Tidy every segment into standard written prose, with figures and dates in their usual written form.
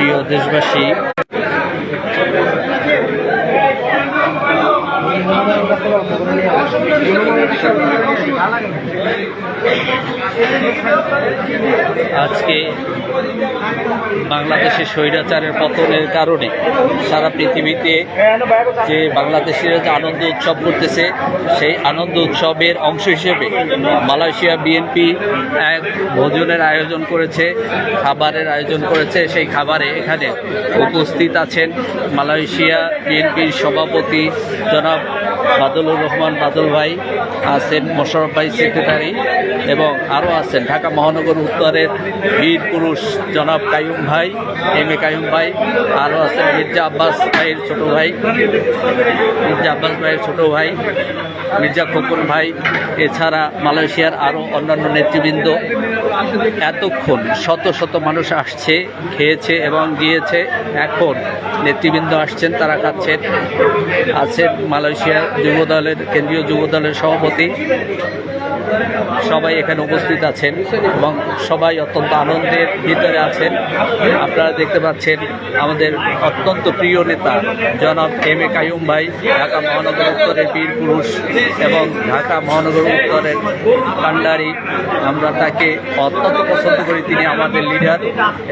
প্রিয় দেশবাসী, আজকে বাংলাদেশের স্বৈরাচারের পতনের কারণে সারা পৃথিবীতে যে বাংলাদেশিরা যে আনন্দ উৎসব করতেছে, সেই আনন্দ উৎসবের অংশ হিসেবে মালয়েশিয়া বিএনপি এক ভোজনের আয়োজন করেছে, খাবারের আয়োজন করেছে। সেই খাবারে এখানে উপস্থিত আছেন মালয়েশিয়া বিএনপির সভাপতি জনাব বাদলুর রহমান বাদল ভাই, আছেন মোশাররফ ভাই সেক্রেটারি, এবং আরও আছেন ঢাকা মহানগর উত্তরের বীর পুরুষ জনাব কাইয়ুম ভাই, এম এ কাইয়ুম ভাই, আরও আছেন মির্জা আব্বাস ভাইয়ের ছোট ভাই, মির্জা খোকন ভাই, এছাড়া মালয়েশিয়ার আরও অন্যান্য নেতৃবৃন্দ। এতক্ষণ শত শত মানুষ আসছে, খেয়েছে এবং গিয়েছে। এখন নেতৃবৃন্দ আসছেন, তারা খাচ্ছেন। আছেন মালয়েশিয়া যুবদলের কেন্দ্রীয় যুবদলের সভাপতি, সবাই এখানে উপস্থিত আছেন এবং সবাই অত্যন্ত আনন্দের ভিতরে আছেন। আপনারা দেখতে পাচ্ছেন আমাদের অত্যন্ত প্রিয় নেতা জনাব এম এ কাইয়ুম ভাই, ঢাকা মহানগর উত্তরের বীর পুরুষ এবং ঢাকা মহানগর উত্তরের কান্ডারি। আমরা তাকে অত্যন্ত পছন্দ করি, তিনি আমাদের লিডার।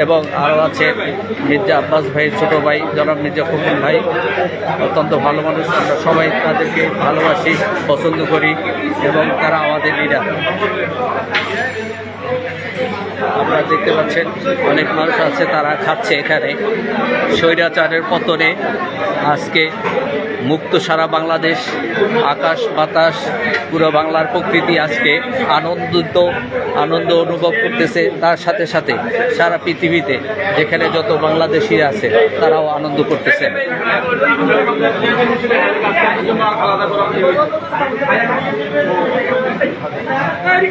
এবং আরও আছে মির্জা আব্বাস ভাইয়ের ছোটো ভাই জনাব মির্জা খোকন ভাই, অত্যন্ত ভালো মানুষ। আমরা সবাই তাদেরকে ভালোবাসি, পছন্দ করি এবং তারা আমাদের লিডার। আপনারা দেখতে পাচ্ছেন অনেক মানুষ আছে, তারা খাচ্ছে এখানে। স্বৈরাচারের পতনে আজকে মুক্ত সারা বাংলাদেশ, আকাশ বাতাস পুরো বাংলার প্রকৃতি আজকে আনন্দ অনুভব করতেছে। তার সাথে সাথে সারা পৃথিবীতে যেখানে যত বাংলাদেশি আছে তারাও আনন্দ করতেছে।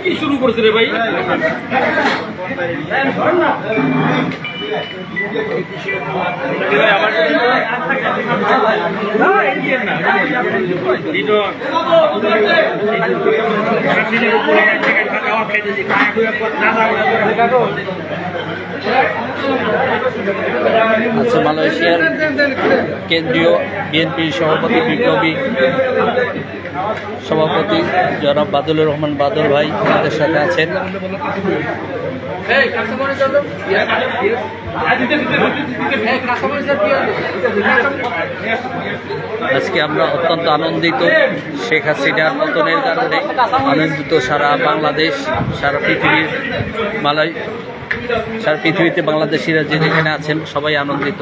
কি শুরু করছে রে ভাই? আচ্ছা, মালয়েশিয়ার কেন্দ্রীয় বিএনপির সভাপতি বিপ্লবী সভাপতি জনাব বাদলুর রহমান বাদল ভাই আমাদের সাথে আছেন। আজকে আমরা অত্যন্ত আনন্দিত, শেখ হাসিনার পতনের কারণে আনন্দিত সারা বাংলাদেশ, সারা পৃথিবীতে বাংলাদেশিরা যে যেখানে আছেন সবাই আনন্দিত।